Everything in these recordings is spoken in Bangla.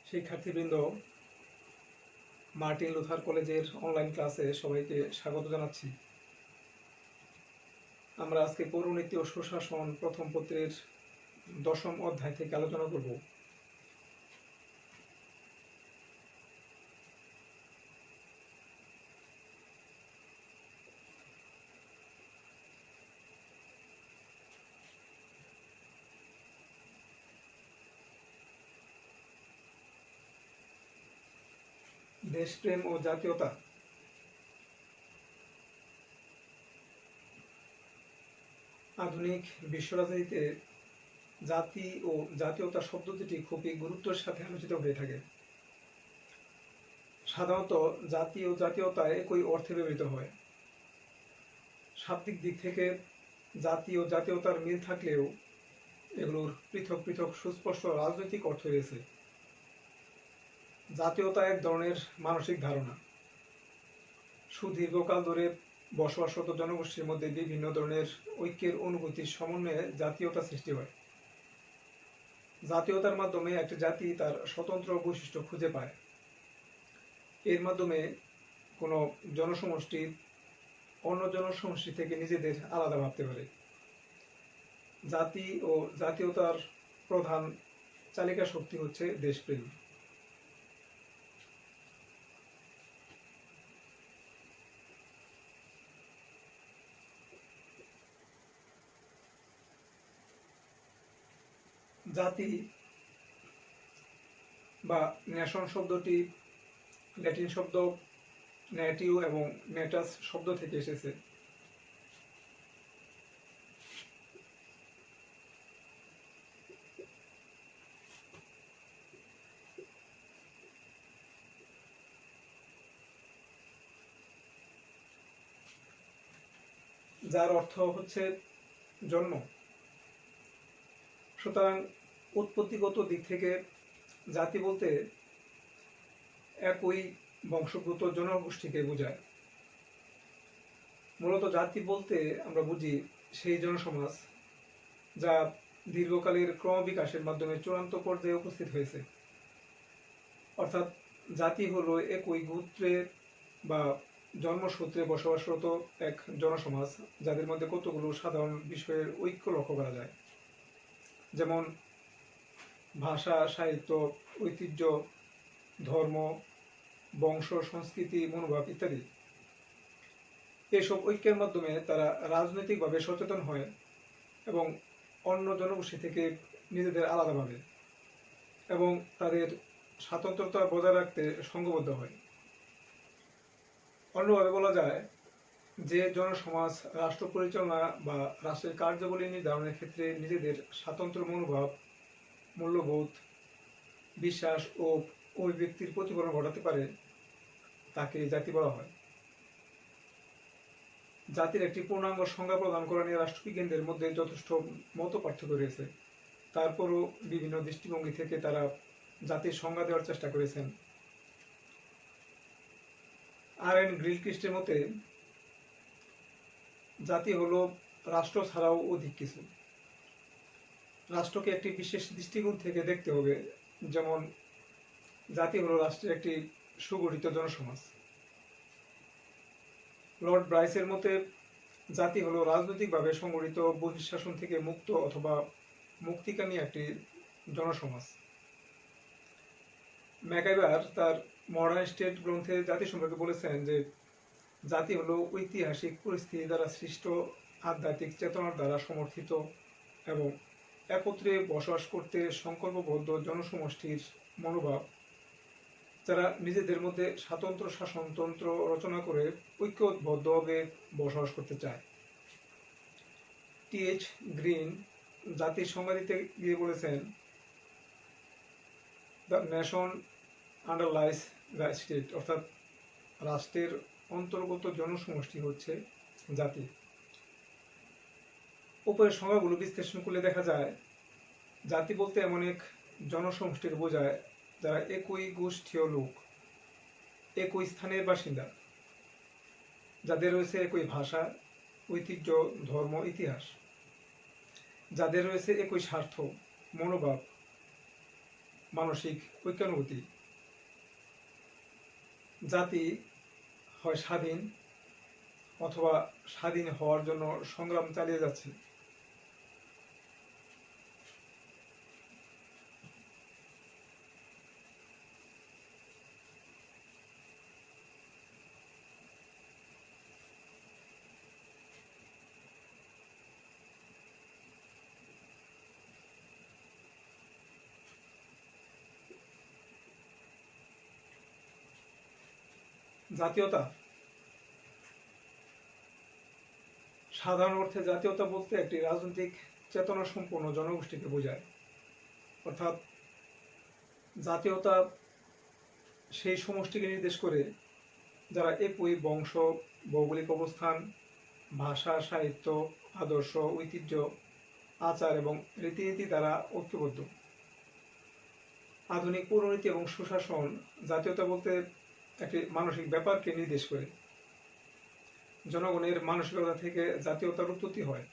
শিক্ষার্থীবৃন্দ, মার্টিন লুথার কলেজের অনলাইন ক্লাসে সবাইকে স্বাগত জানাচ্ছি। আমরা আজকে পৌরনীতি ও সুশাসন প্রথম পত্রের 10ম অধ্যায় থেকে আলোচনা করব। দেশপ্রেম ও জাতীয়তা। আধুনিক বিশ্ব রাজনীতিতে জাতি ও জাতীয়তা শব্দ দুটি খুবই গুরুত্বের সাথে আলোচিত হয়ে থাকে। সাধারণত জাতি ও জাতীয়তা একই অর্থে ব্যবহৃত হয়। শাব্দিক দিক থেকে জাতি ও জাতীয়তার মিল থাকলেও এগুলোর পৃথক পৃথক সুস্পষ্ট রাজনৈতিক অর্থ রয়েছে। জাতীয়তা এক ধরনের মানসিক ধারণা। সুদীর্ঘকাল ধরে বসবাসরত জনগোষ্ঠীর মধ্যে বিভিন্ন ধরনের ঐক্যের অনুভূতির সমন্বয়ে জাতীয়তা সৃষ্টি হয়। জাতীয়তার মাধ্যমে একটি জাতি তার স্বতন্ত্র বৈশিষ্ট্য খুঁজে পায়। এর মাধ্যমে কোনো জনসমষ্টি অন্য জনসমষ্টি থেকে নিজেদের আলাদা ভাবতে পারে। জাতি ও জাতীয়তার প্রধান চালিকা শক্তি হচ্ছে দেশপ্রেম। জাতি বা নেশন শব্দটি ল্যাটিন শব্দ ন্যাটিও এবং নেটাস শব্দ থেকে এসেছে। যার অর্থ হচ্ছে জন্ম। সুতরাং উৎপত্তিগত দিক থেকে জাতি বলতে একই বংশগত জনগোষ্ঠীকে বোঝায়। মূলত জাতি বলতে আমরা বুঝি সেই জনসমাজ যা দীর্ঘকালের ক্রমবিকাশের মাধ্যমে চূড়ান্ত পর্যায়ে উপস্থিত হয়েছে। অর্থাৎ জাতি হলো একই গোত্রে বা জন্মসূত্রে বসবাসরত এক জনসমাজ যাদের মধ্যে কতগুলো সাধারণ বিষয়ের ঐক্য লক্ষ্য করা যায়, যেমন ভাষা, সাহিত্য, ঐতিহ্য, ধর্ম, বংশ, সংস্কৃতি, মনোভাব ইত্যাদি। এসব ঐক্যের মাধ্যমে তারা রাজনৈতিকভাবে সচেতন হয় এবং অন্য জনগোষ্ঠী থেকে নিজেদের আলাদা ভাবে এবং তাদের স্বাতন্ত্রতা বজায় রাখতে সংঘবদ্ধ হয়। অন্যভাবে বলা যায় যে জনসমাজ রাষ্ট্র পরিচালনা বা রাষ্ট্রের কার্যাবলী নির্ধারণের ক্ষেত্রে নিজেদের স্বাতন্ত্র্য মনোভাব, মূল্যবোধ, বিশ্বাস ও অভিব্যক্তির প্রতিফলন ঘটাতে পারে, তাকে জাতি বলা হয়। জাতির একটি পূর্ণাঙ্গ সংজ্ঞা প্রদান করা নিয়ে রাষ্ট্রবিজ্ঞানীদের মধ্যে যথেষ্ট মত পার্থক্য রয়েছে। তারপরও বিভিন্ন দৃষ্টিভঙ্গি থেকে তারা জাতির সংজ্ঞা দেওয়ার চেষ্টা করেছেন। আর.এন. গ্রিলক্রিস্টের মতে জাতি হলো রাষ্ট্র ছাড়াও অধিক কিছু। রাষ্ট্রকে একটি বিশেষ দৃষ্টিকোণ থেকে দেখতে হবে, যেমন জাতি হলো রাষ্ট্রের একটি সুগঠিত জনসমাজ। লর্ড ব্রাইসের মতে জাতি হলো রাজনৈতিকভাবে সংগঠিত বহিঃশাসন থেকে মুক্ত অথবা মুক্তিকামী একটি জনসমাজ। ম্যাকাইভার তার মডার্ন স্টেট গ্রন্থে জাতি সম্পর্কে বলেছেন যে জাতি হলো ঐতিহাসিক পরিস্থিতি দ্বারা সৃষ্ট আধ্যাত্মিক চেতনার দ্বারা সমর্থিত এবং একত্রে বসবাস করতে সংকল্পবদ্ধ জনসমষ্টির মনোভাব, যারা নিজেদের মধ্যে স্বাতন্ত্র শাসনতন্ত্র রচনা করে ঐক্যবদ্ধভাবে বসবাস করতে চায়। টি.এইচ. গ্রিন জাতির সংজ্ঞা দিতে গিয়ে বলেছেন, দ্য নেশন আন্ডারলাইজ দ্য স্টেট, অর্থাৎ রাষ্ট্রের অন্তর্গত জনসমষ্টি হচ্ছে জাতি। উপরের সংজ্ঞাগুলো বিশ্লেষণ করলে দেখা যায় জাতি বলতে এমন এক জনসমষ্টিকে বোঝায় যারা একই গোষ্ঠীয় লোক, একই স্থানের বাসিন্দা, যাদের রয়েছে একই ভাষা, ঐতিহ্য, ধর্ম, ইতিহাস, যাদের রয়েছে একই স্বার্থ, মনোভাব, মানসিক ঐক্যানুভূতি। জাতি হয় স্বাধীন অথবা স্বাধীন হওয়ার জন্য সংগ্রাম চালিয়ে যাচ্ছে। জাতীয়তা, সাধারণ অর্থে জাতীয়তা বলতে একটি রাজনৈতিক চেতনা সম্পন্ন জনগোষ্ঠীকে বোঝায়। অর্থাৎ জাতীয়তা সেই সমষ্টিকে নির্দেশ করে যারা একই বংশ, ভৌগোলিক অবস্থান, ভাষা, সাহিত্য, আদর্শ, ঐতিহ্য, আচার এবং রীতিনীতি দ্বারা ঐক্যবদ্ধ। আধুনিক পৌরনীতি এবং সুশাসন জাতীয়তা বলতে একটি মানসিক ব্যাপারকে নির্দেশ করে। জনগণের মানসিকতা থেকে জাতীয়তার উৎপত্তি হয়।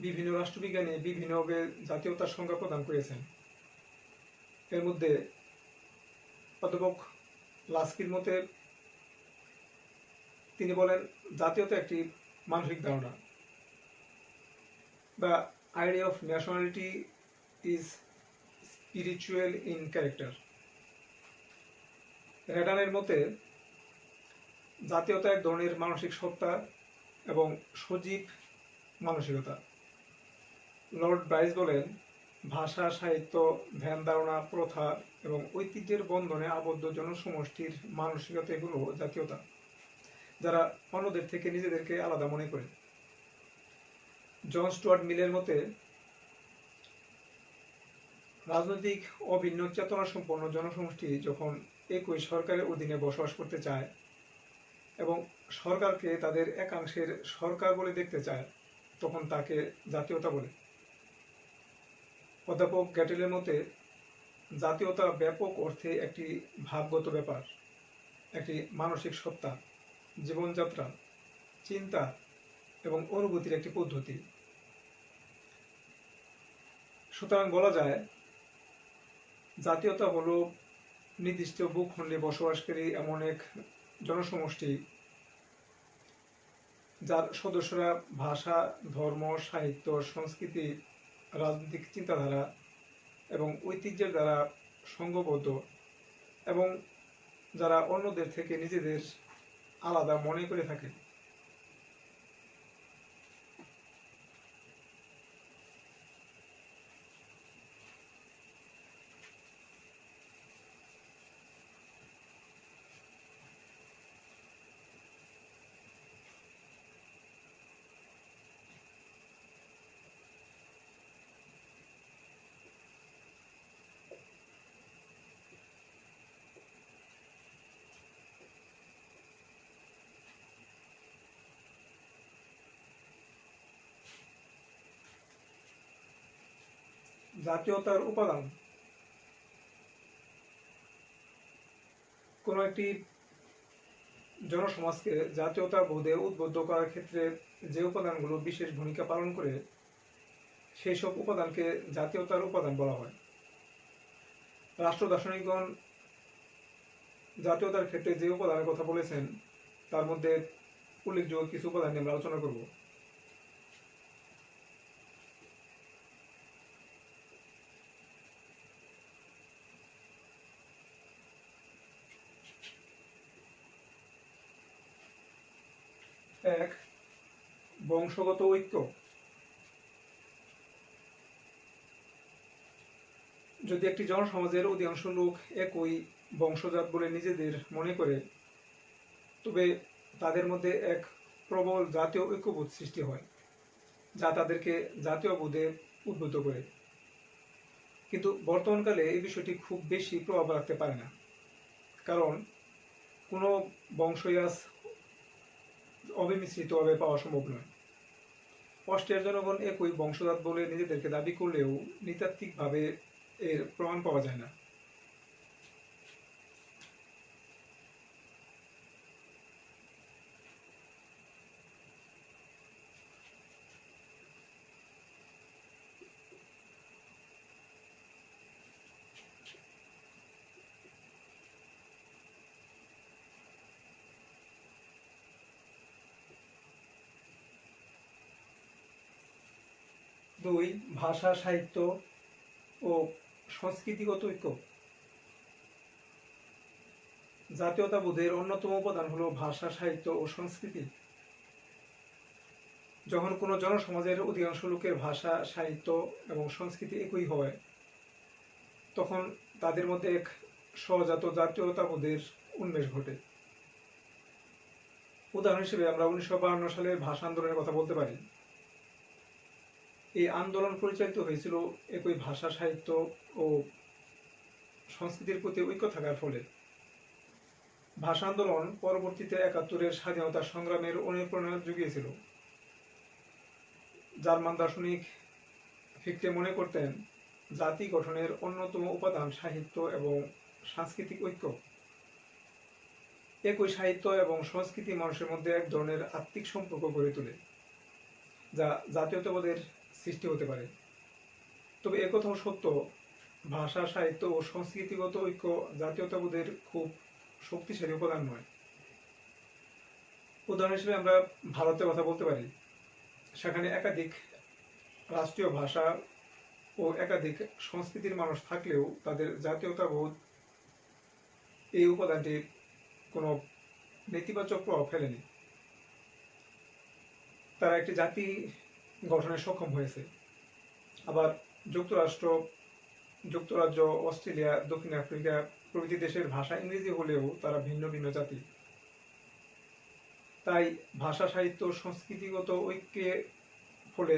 বিভিন্ন রাষ্ট্রবিজ্ঞানী বিভিন্নভাবে জাতীয়তার সংজ্ঞা প্রদান করেছেন। এর মধ্যে অধ্যাপক লাস্কির মতে তিনি বলেন, জাতীয়তা একটি মানসিক ধারণা। The idea of nationality is spiritual in character. রেডানের মতে জাতীয়তা এক ধরনের মানসিক সত্তা এবং সজীব মানসিকতা। লর্ড ব্রাইস বলেন, ভাষা, সাহিত্য, ধ্যান ধারণা, প্রথা এবং ঐতিহ্যের বন্ধনে আবদ্ধ জনসমষ্টির মানসিকতা এগুলো জাতীয়তা, যারা অন্যদের থেকে নিজেদেরকে আলাদা মনে করে। জন স্টুয়ার্ট মিলের মতে রাজনৈতিক অভিন্ন চেতনা সম্পন্ন জনসমষ্টি যখন একই সরকারের অধীনে বসবাস করতে চায় এবং সরকারকে তাদের একাংশের সরকার বলে দেখতে চায়, তখন তাকে জাতীয়তা বলে। অধ্যাপক গ্যাটেলের মতে জাতীয়তা ব্যাপক অর্থে একটি ভাবগত ব্যাপার, একটি মানসিক সত্তা, জীবনযাত্রা, চিন্তা এবং অনুভূতির একটি পদ্ধতি। সুতরাং বলা যায় জাতীয়তা হলো নির্দিষ্ট ভূখণ্ডে বসবাসকারী এমন এক জনসমষ্টি যার সদস্যরা ভাষা, ধর্ম, সাহিত্য, সংস্কৃতি, রাজনৈতিক চিন্তাধারা এবং ঐতিহ্যের দ্বারা সংঘবদ্ধ এবং যারা অন্যদের থেকে নিজেদের আলাদা মনে করে থাকে। জাতীয়তার উপাদান। কোনো একটি জনসমাজকে জাতীয়তা বোধে উদ্বুদ্ধ করার ক্ষেত্রে যে উপাদানগুলো বিশেষ ভূমিকা পালন করে সেই সব উপাদানকে জাতীয়তার উপাদান বলা হয়। রাষ্ট্র দার্শনিকগণ জাতীয়তার ক্ষেত্রে যে উপাদানের কথা বলেছেন তার মধ্যে উল্লেখযোগ্য কিছু উপাদান নিয়ে আমরা আলোচনা করব। এক, বংশগত ঐক্য। যদি একটি জনসমাজের অধিকাংশ লোক একই বংশজাত বলে নিজেদের মনে করে, তবে তাদের মধ্যে এক প্রবল জাতীয় ঐক্যবোধ সৃষ্টি হয়, যা তাদেরকে জাতীয় বোধে উদ্বুদ্ধ করে। কিন্তু বর্তমানকালে এই বিষয়টি খুব বেশি প্রভাব রাখতে পারে না, কারণ কোনো বংশই আজ অবিমিশ্রিতভাবে পাওয়া সম্ভব নয়। অস্ট্রিয়ার জনগণ একই বংশজাত বলে নিজেদেরকে দাবি করলেও নৃতাত্ত্বিকভাবে এর প্রমাণ পাওয়া যায় না। দুই, ভাষা, সাহিত্য ও সংস্কৃতিগত ঐক্য। জাতীয়তাবোধের অন্যতম উপাদান হলো ভাষা, সাহিত্য ও সংস্কৃতি। যখন কোনো জনসমাজের অধিকাংশ লোকের ভাষা, সাহিত্য এবং সংস্কৃতি একই হয়, তখন তাদের মধ্যে এক সহজাত জাতীয়তাবোধের উন্মেষ ঘটে। উদাহরণ হিসেবে আমরা 1952 সালের ভাষা আন্দোলনের কথা বলতে পারি। এই আন্দোলন পরিচালিত হয়েছিল একই ভাষা, সাহিত্য ও সংস্কৃতির প্রতি ঐক্য থাকার ফলে। ভাষা আন্দোলন পরবর্তীতে 71-এর স্বাধীনতা সংগ্রামের অনুপ্রেরণা জুগিয়েছিল। জার্মান দার্শনিক ফিক্টে মনে করতেন, জাতি গঠনের অন্যতম উপাদান সাহিত্য এবং সাংস্কৃতিক ঐক্য। একই সাহিত্য এবং সংস্কৃতি মানুষের মধ্যে এক ধরনের আত্মিক সম্পর্ক গড়ে তোলে, যা জাতীয়তাবোধের সৃষ্টি হতে পারে। তবে একথাও সত্য, ভাষা, সাহিত্য ও সংস্কৃতিগত ঐক্য জাতীয়তাবোধের খুব শক্তিশালী উপাদান নয়। উদাহরণ হিসেবে আমরা ভারতের কথা বলতে পারি। সেখানে একাধিক রাষ্ট্রীয় ভাষা ও একাধিক সংস্কৃতির মানুষ থাকলেও তাদের জাতীয়তাবোধ এই উপাদানটি কোনো নেতিবাচক প্রভাব ফেলেনি। তারা একটি জাতি গঠনে সক্ষম হয়েছে। আবার যুক্তরাজ্য, অস্ট্রেলিয়া, দক্ষিণ আফ্রিকা প্রভৃতি দেশের ভাষা ইংরেজি হলেও তারা ভিন্ন ভিন্ন জাতি। তাই ভাষা, সাহিত্য, সংস্কৃতিগত ঐক্যের ফলে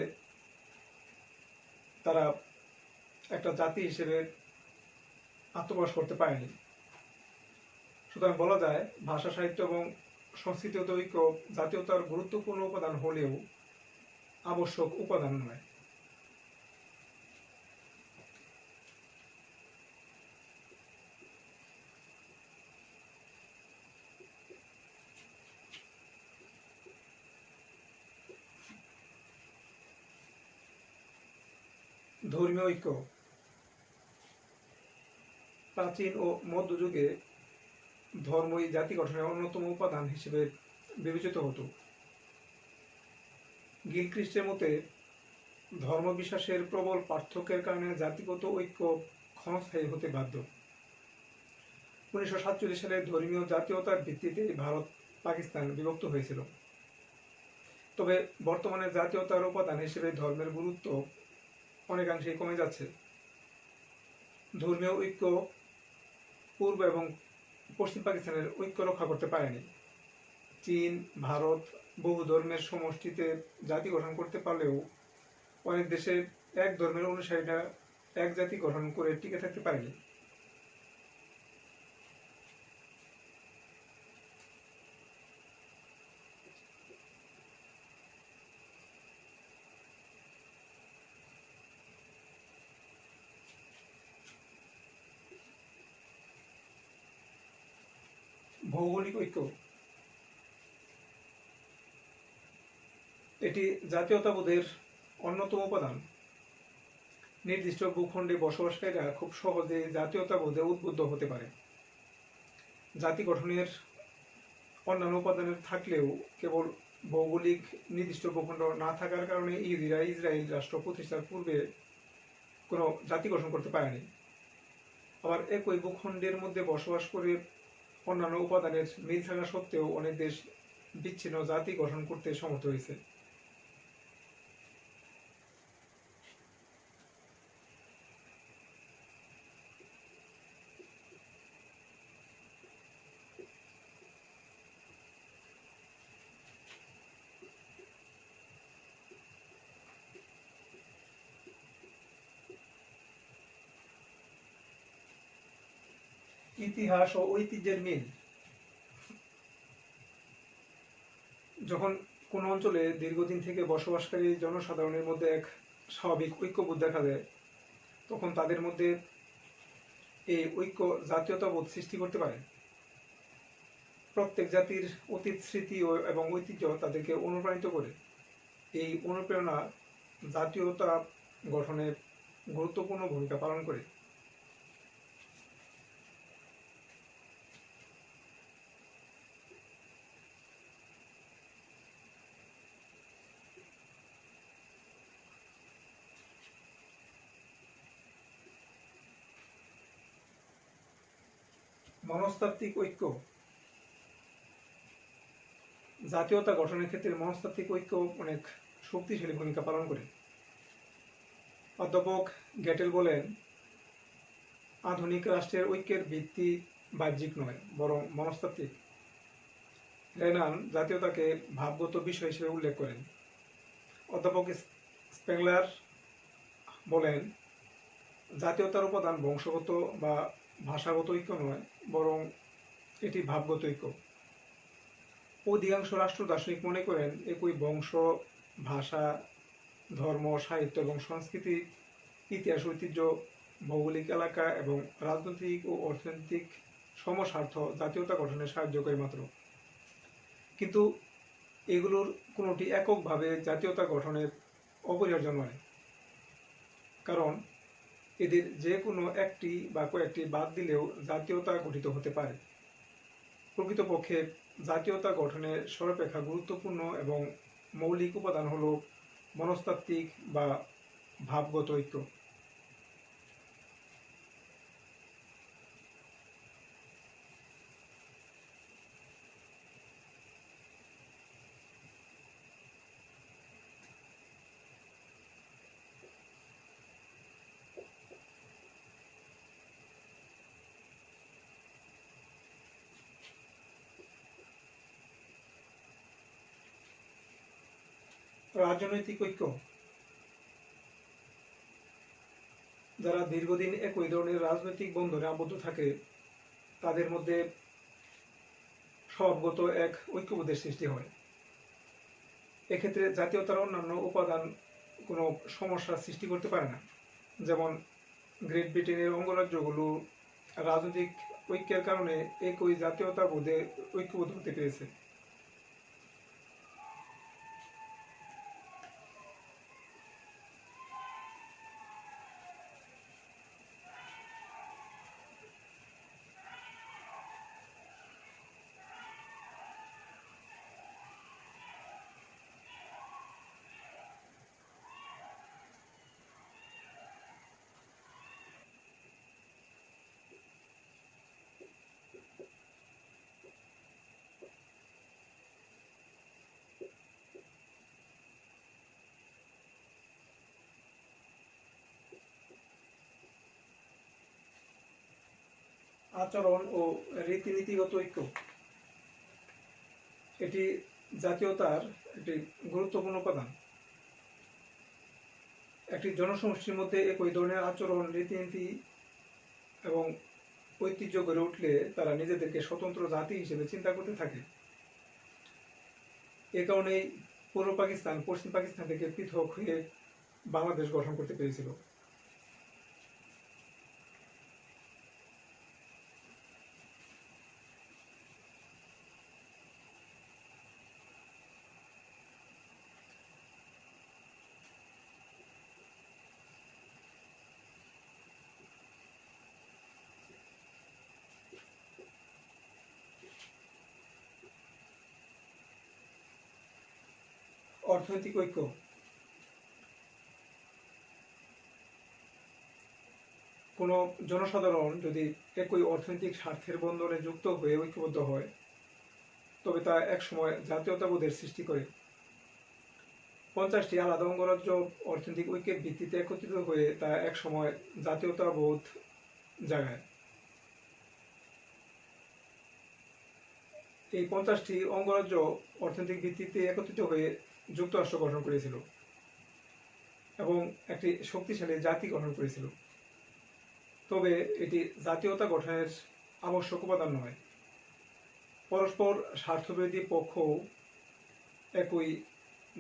তারা একটা জাতি হিসেবে আত্মপ্রকাশ করতে পারেনি। সুতরাং বলা যায়, ভাষা, সাহিত্য এবং সংস্কৃতিগত ঐক্য জাতীয়তার গুরুত্বপূর্ণ উপাদান হলেও আবশ্যক উপাদান নয়। ধর্মীয় ঐক্য। প্রাচীন ও মধ্যযুগে ধর্মই জাতি গঠনের অন্যতম উপাদান হিসেবে বিবেচিত হতো। গিলক্রিস্টের মতে, ধর্ম বিশ্বাসের প্রবল পার্থক্যের কারণে জাতিগত ঐক্য ক্ষণস্থায়ী হতে বাধ্য। 1947 সালে ধর্মীয় জাতীয়তার ভিত্তিতে ভারত পাকিস্তান বিভক্ত হয়েছিল। তবে বর্তমানে জাতীয়তার উপাদান হিসেবে ধর্মের গুরুত্ব অনেকাংশেই কমে যাচ্ছে। ধর্মীয় ঐক্য পূর্ব এবং পশ্চিম পাকিস্তানের ঐক্য রক্ষা করতে পারেনি। চীন, ভারত বহু ধর্মের সমষ্টিতে জাতি গঠন করতে পারলেও অনেক দেশে এক ধর্মের অনুসারীরা এক জাতি গঠন করে টিকে থাকতে পারেনি। ভৌগোলিক ঐক্য। এটি জাতীয়তাবোধের অন্যতম উপাদান। নির্দিষ্ট ভূখণ্ডে বসবাসকারীরা খুব সহজে জাতীয়তাবোধে উদ্বুদ্ধ হতে পারে। জাতি গঠনের অন্যান্য উপাদানের থাকলেও কেবল ভৌগোলিক নির্দিষ্ট ভূখণ্ড না থাকার কারণে ইহুদিরা ইসরায়েল রাষ্ট্র প্রতিষ্ঠার পূর্বে কোনো জাতি গঠন করতে পারেনি। আবার একই ভূখণ্ডের মধ্যে বসবাস করে অন্যান্য উপাদানের মিল থাকা সত্ত্বেও অনেক দেশ বিচ্ছিন্ন জাতি গঠন করতে সমর্থ হয়েছে। ইতিহাস ও ঐতিহ্যের মিল। যখন কোন অঞ্চলে দীর্ঘদিন থেকে বসবাসকারী জনসাধারণের মধ্যে এক স্বাভাবিক ঐক্যবোধ দেখা যায়, তখন তাদের মধ্যে এই ঐক্য জাতীয়তাবোধ সৃষ্টি করতে পারে। প্রত্যেক জাতির অতীত স্মৃতি এবং ঐতিহ্য তাদেরকে অনুপ্রাণিত করে। এই অনুপ্রেরণা জাতীয়তা গঠনে গুরুত্বপূর্ণ ভূমিকা পালন করে। মনস্তাত্ত্বিক ঐক্য। জাতীয়তা গঠনের ক্ষেত্রে মনস্তাত্ত্বিক ঐক্য অনেক শক্তিশালী ভূমিকা পালন করে। অধ্যাপক গ্যাটেল বলেন, আধুনিক রাষ্ট্রের ঐক্যের ভিত্তি বাহ্যিক নয়, বরং মনস্তাত্ত্বিক। রেনান জাতীয়তাকে ভাবগত বিষয় হিসেবে উল্লেখ করেন। অধ্যাপক স্পেংলার বলেন, জাতীয়তার উপাদান বংশগত বা ভাষাগত ঐক্য নয়, বরং এটি ভাবগত ঐক্য। অধিকাংশ রাষ্ট্র দার্শনিক মনে করেন একই বংশ, ভাষা, ধর্ম, সাহিত্য এবং সংস্কৃতি, ইতিহাস, ঐতিহ্য, ভৌগোলিক এলাকা এবং রাজনৈতিক ও অর্থনৈতিক সমস্বার্থ জাতীয়তা গঠনে সাহায্য করে মাত্র। কিন্তু এগুলোর কোনোটি এককভাবে জাতীয়তা গঠনের অপরিহার্য নয়, কারণ এদের যে কোনো একটি বা কয়েকটি বাদ দিলেও জাতীয়তা গঠিত হতে পারে। প্রকৃতপক্ষে জাতীয়তা গঠনে সর্বাপেক্ষা গুরুত্বপূর্ণ এবং মৌলিক উপাদান হল মনস্তাত্ত্বিক বা ভাবগত ঐক্য। রাজনৈতিক ঐক্য। যারা দীর্ঘদিন একই ধরনের রাজনৈতিক বন্ধনে আবদ্ধ থাকে তাদের মধ্যে স্বভাবগত এক ঐক্যবোধের সৃষ্টি হয়। এক্ষেত্রে জাতীয়তার অন্যান্য উপাদান কোনো সমস্যার সৃষ্টি করতে পারে না। যেমন গ্রেট ব্রিটেনের অঙ্গরাজ্যগুলো রাজনৈতিক ঐক্যের কারণে একই জাতীয়তাবোধে ঐক্যবদ্ধ হতে পেরেছে। আচরণ ও রীতিনীতিগত ঐক্য। এটি জাতীয়তার একটি গুরুত্বপূর্ণ উপাদান। একটি জনসমষ্টির মধ্যে একই ধরনের আচরণ, রীতিনীতি এবং ঐতিহ্য গড়ে উঠলে তারা নিজেদেরকে স্বতন্ত্র জাতি হিসেবে চিন্তা করতে থাকে। এ কারণেই পূর্ব পাকিস্তান পশ্চিম পাকিস্তান থেকে পৃথক হয়ে বাংলাদেশ গঠন করতে পেরেছিল। অর্থনৈতিক ঐক্য। কোনো জনসাধারণ যদি একই অর্থনৈতিক স্বার্থের বন্ধনে যুক্ত হয়ে ঐক্যবদ্ধ হয় তবে তা একসময় জাতীয়তাবোধের সৃষ্টি করে। 50টি আলাদা অঙ্গরাজ্য অর্থনৈতিক ঐক্যের ভিত্তিতে একত্রিত হয়ে তা একসময় জাতীয়তাবোধ জাগায়। এই 50টি অঙ্গরাজ্য অর্থনৈতিক ভিত্তিতে একত্রিত হয়ে যুক্তরাষ্ট্র গঠন করেছিল এবং একটি শক্তিশালী জাতি গঠন করেছিল। তবে এটি জাতীয়তা গঠনের আবশ্যক উপাদান নয়। পরস্পর স্বার্থবিরোধী পক্ষও একই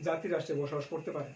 জাতি রাষ্ট্রে বসবাস করতে পারে।